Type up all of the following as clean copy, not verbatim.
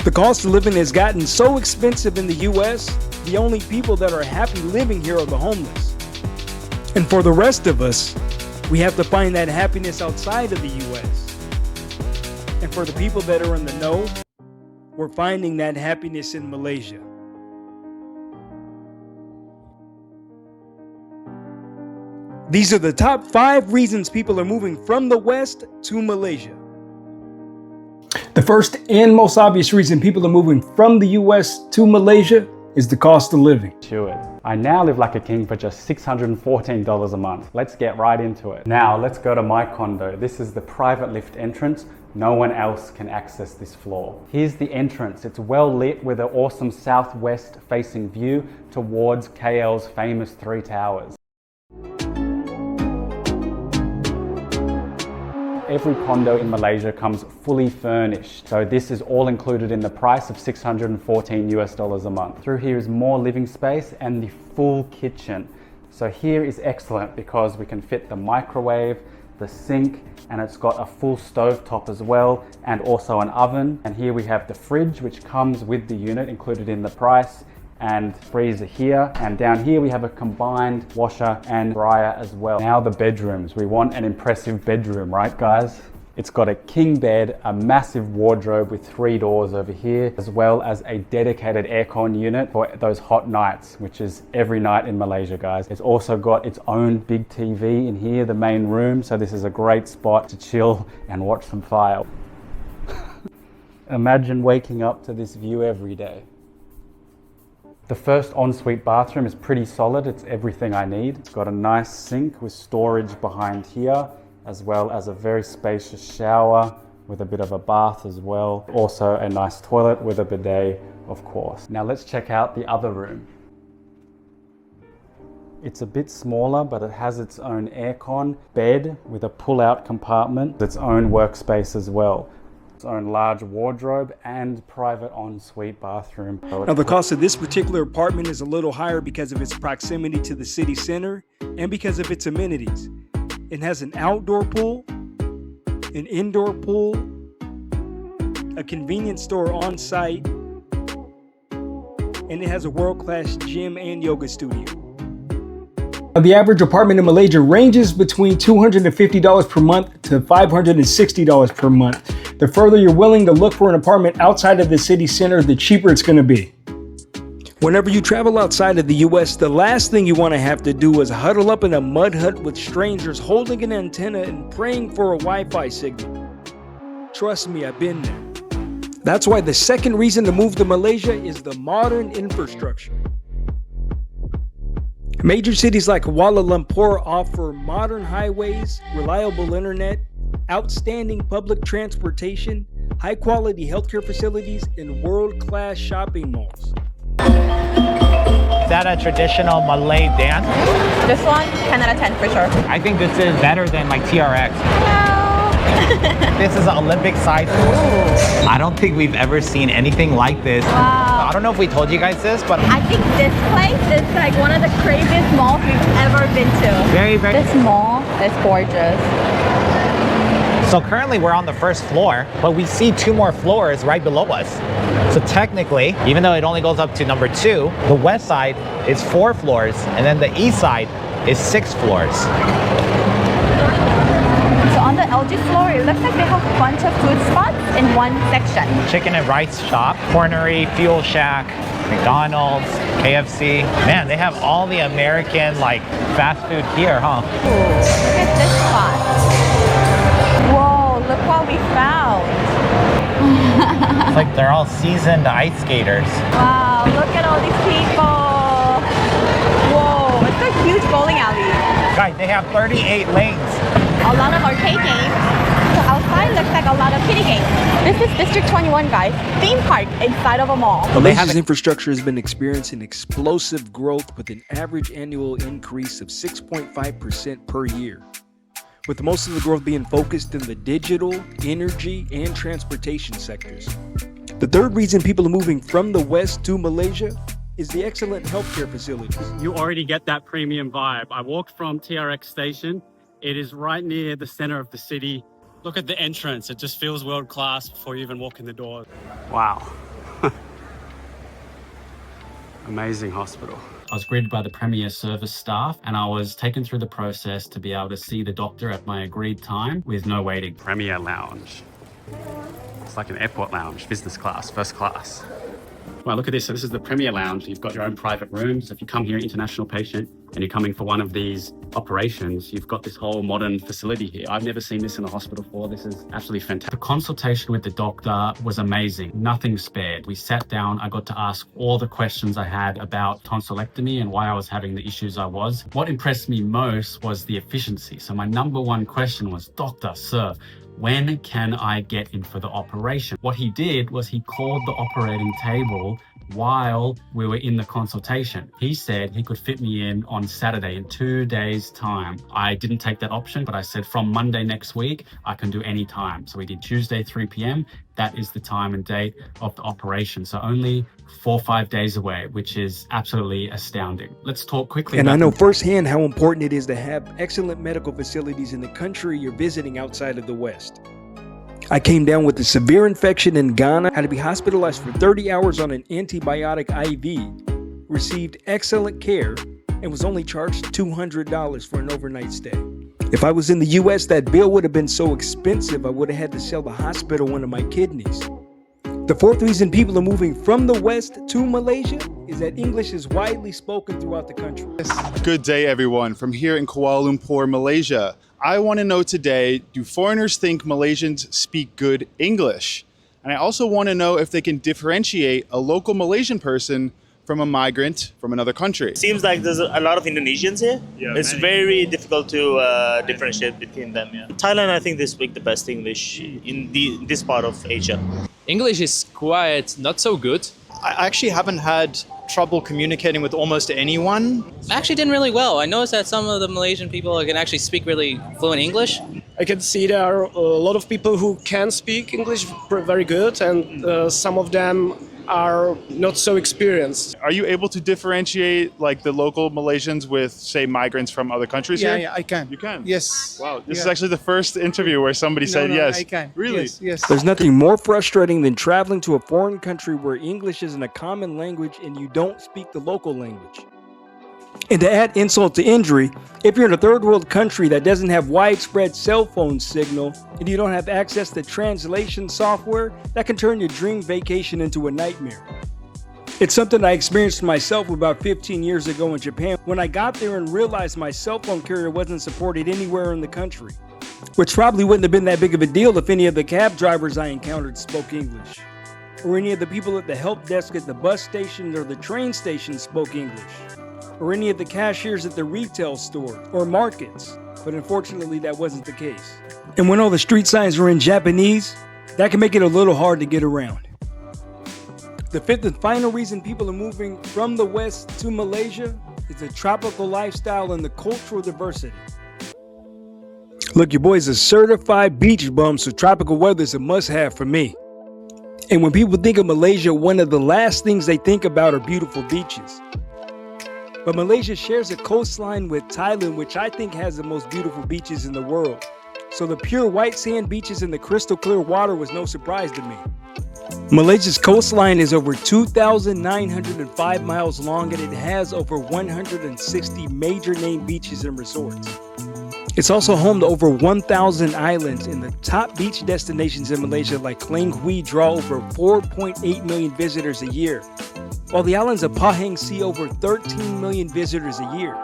The cost of living has gotten so expensive in the US, the only people that are happy living here are the homeless. And for the rest of us, we have to find that happiness outside of the US. And for the people that are in the know, we're finding that happiness in Malaysia. These are the top 5 reasons people are moving from the West to Malaysia. The first and most obvious reason people are moving from the US to Malaysia is the cost of living. I now live like a king for just $614 a month. Let's get right into it. Now let's go to my condo. This is the private lift entrance. No one else can access this floor. Here's the entrance. It's well lit with an awesome southwest facing view towards KL's famous 3 towers. Every condo in Malaysia comes fully furnished. So this is all included in the price of $614 a month. Through here is more living space and the full kitchen. So here is excellent because we can fit the microwave, the sink, and it's got a full stove top as well, and also an oven. And here we have the fridge, which comes with the unit included in the price, and freezer here, and down here we have a combined washer and dryer as well. Now the bedrooms. We want an impressive bedroom, right guys? It's got a king bed, a massive wardrobe with 3 doors over here, as well as a dedicated aircon unit for those hot nights, which is every night in Malaysia, guys. It's also got its own big TV in here, the main room, so this is a great spot to chill and watch some fire. Imagine waking up to this view every day. The first ensuite bathroom is pretty solid. It's everything I need. It's got a nice sink with storage behind here, as well as a very spacious shower with a bit of a bath as well. Also a nice toilet with a bidet, of course. Now let's check out the other room. It's a bit smaller, but it has its own aircon, bed with a pull-out compartment, its own workspace as well. Its own large wardrobe and private ensuite bathroom. Now the cost of this particular apartment is a little higher because of its proximity to the city center and because of its amenities. It has an outdoor pool, an indoor pool, a convenience store on site, and it has a world-class gym and yoga studio. The average apartment in Malaysia ranges between $250 per month to $560 per month. The further you're willing to look for an apartment outside of the city center, the cheaper it's going to be. Whenever you travel outside of the US, the last thing you want to have to do is huddle up in a mud hut with strangers holding an antenna and praying for a Wi-Fi signal. Trust me, I've been there. That's why the second reason to move to Malaysia is the modern infrastructure. Major cities like Kuala Lumpur offer modern highways, reliable internet, outstanding public transportation, high-quality healthcare facilities, and world-class shopping malls. Is that a traditional Malay dance? This one, 10 out of 10 for sure. I think this is better than like TRX. This is an Olympic size pool. I don't think we've ever seen anything like this. Wow. I don't know if we told you guys this, but I think this place is like one of the craziest malls we've ever been to. very. This mall is gorgeous. So currently we're on the first floor, but we see 2 more floors right below us. So technically, even though it only goes up to number 2, the west side is 4 floors, and then the east side is 6 floors. So on the LG floor, it looks like they have a bunch of food spots in one section. Chicken and rice shop, Cornery, Fuel Shack, McDonald's, KFC. Man, they have all the American like fast food here, huh? Ooh, look at this spot. Whoa, look what we found. It's like they're all seasoned ice skaters. Wow, look at all these people. Whoa, it's a huge bowling alley. Guys, they have 38 lanes. A lot of arcade games. So outside looks like a lot of kiddie games. This is District 21, guys. Theme park inside of a mall. Malaysia's infrastructure has been experiencing explosive growth with an average annual increase of 6.5% per year, with most of the growth being focused in the digital, energy, and transportation sectors. The third reason people are moving from the West to Malaysia is the excellent healthcare facilities. You already get that premium vibe. I walked from TRX station. It is right near the center of the city. Look at the entrance. It just feels world class before you even walk in the door. Wow. Amazing hospital. I was greeted by the Premier Service staff and I was taken through the process to be able to see the doctor at my agreed time with no waiting. Premier Lounge. It's like an airport lounge, business class, first class. Well, look at this. So this is the Premier Lounge. You've got your own private room. So if you come here, international patient, and you're coming for one of these operations, you've got this whole modern facility here. I've never seen this in a hospital before. This is absolutely fantastic. The consultation with the doctor was amazing. Nothing spared. We sat down. I got to ask all the questions I had about tonsillectomy and why I was having the issues I was. What impressed me most was the efficiency. So my number one question was, Doctor, sir, when can I get in for the operation? What he did was he called the operating table while we were in the consultation. He said he could fit me in on Saturday in 2 days' time. I didn't take that option, but I said from Monday next week, I can do any time. So we did Tuesday, 3 p.m. That is the time and date of the operation. So only 4 or 5 days away, which is absolutely astounding. Let's talk quickly. And I know firsthand how important it is to have excellent medical facilities in the country you're visiting outside of the West. I came down with a severe infection in Ghana, had to be hospitalized for 30 hours on an antibiotic IV, received excellent care, and was only charged $200 for an overnight stay. If I was in the US, that bill would have been so expensive, I would have had to sell the hospital one of my kidneys. The fourth reason people are moving from the West to Malaysia is that English is widely spoken throughout the country. Good day, everyone, from here in Kuala Lumpur, Malaysia. I want to know today, do foreigners think Malaysians speak good English? And I also want to know if they can differentiate a local Malaysian person from a migrant from another country. Seems like there's a lot of Indonesians here. Yeah, it's many. very difficult to differentiate between them. Yeah. Thailand, I think they speak the best English in this part of Asia. English is quite not so good. I actually haven't had trouble communicating with almost anyone. I actually did really well. I noticed that some of the Malaysian people can actually speak really fluent English. I can see there are a lot of people who can speak English very good, and some of them are not so experienced. Are you able to differentiate like the local Malaysians with, say, migrants from other countries here? Yeah, I can. You can? Yes. Wow, this is actually the first interview where somebody said yes. I can. Really? Yes. There's nothing more frustrating than traveling to a foreign country where English isn't a common language and you don't speak the local language. And to add insult to injury, if you're in a third world country that doesn't have widespread cell phone signal and you don't have access to translation software, that can turn your dream vacation into a nightmare. It's something I experienced myself about 15 years ago in Japan when I got there and realized my cell phone carrier wasn't supported anywhere in the country. Which probably wouldn't have been that big of a deal if any of the cab drivers I encountered spoke English. Or any of the people at the help desk at the bus station or the train station spoke English. Or any of the cashiers at the retail store or markets, but unfortunately that wasn't the case. And when all the street signs were in Japanese, that can make it a little hard to get around. The fifth and final reason people are moving from the West to Malaysia is the tropical lifestyle and the cultural diversity. Look, your boy's a certified beach bum, so tropical weather is a must-have for me. And when people think of Malaysia, one of the last things they think about are beautiful beaches. But Malaysia shares a coastline with Thailand, which I think has the most beautiful beaches in the world. So the pure white sand beaches and the crystal clear water was no surprise to me. Malaysia's coastline is over 2,905 miles long and it has over 160 major named beaches and resorts. It's also home to over 1,000 islands, and the top beach destinations in Malaysia like Klang Hui draw over 4.8 million visitors a year, while the islands of Pahang see over 13 million visitors a year.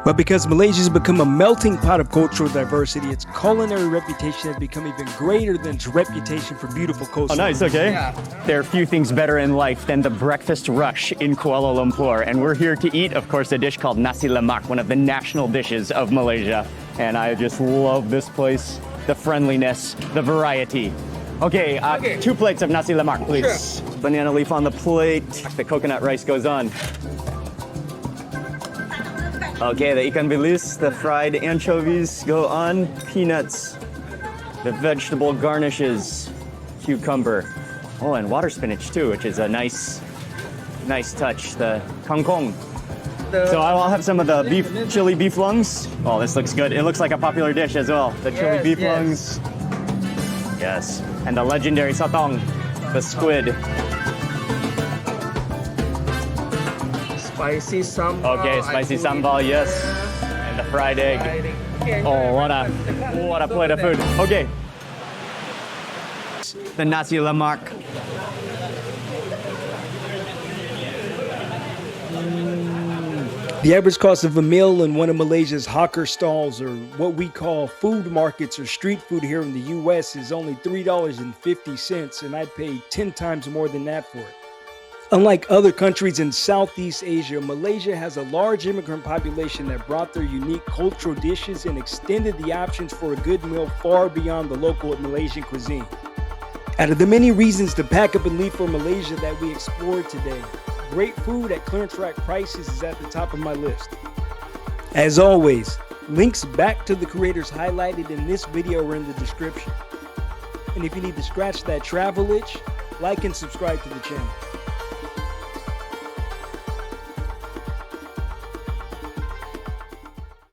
But because Malaysia has become a melting pot of cultural diversity, its culinary reputation has become even greater than its reputation for beautiful coastlines. Oh, nice, okay. Yeah. There are few things better in life than the breakfast rush in Kuala Lumpur. And we're here to eat, of course, a dish called nasi lemak, one of the national dishes of Malaysia. And I just love this place, the friendliness, the variety. Okay, 2 plates of nasi lemak, please. Sure. Banana leaf on the plate. The coconut rice goes on. Okay, the ikan bilis, the fried anchovies go on, peanuts, the vegetable garnishes, cucumber, and water spinach too, which is a nice touch. The kangkong, So I'll have some of the chili beef lungs. Oh, this looks good. It looks like a popular dish as well. The chili beef lungs. Yes. And the legendary sotong, the squid. Spicy sambal. Okay, spicy sambal, yes. And the fried egg. Oh, what a plate of food. Okay. The nasi lemak. The average cost of a meal in one of Malaysia's hawker stalls, or what we call food markets or street food here in the US, is only $3.50, and I'd pay 10 times more than that for it. Unlike other countries in Southeast Asia, Malaysia has a large immigrant population that brought their unique cultural dishes and extended the options for a good meal far beyond the local Malaysian cuisine. Out of the many reasons to pack up and leave for Malaysia that we explored today, great food at clearance rack prices is at the top of my list. As always, links back to the creators highlighted in this video are in the description. And if you need to scratch that travel itch, like and subscribe to the channel.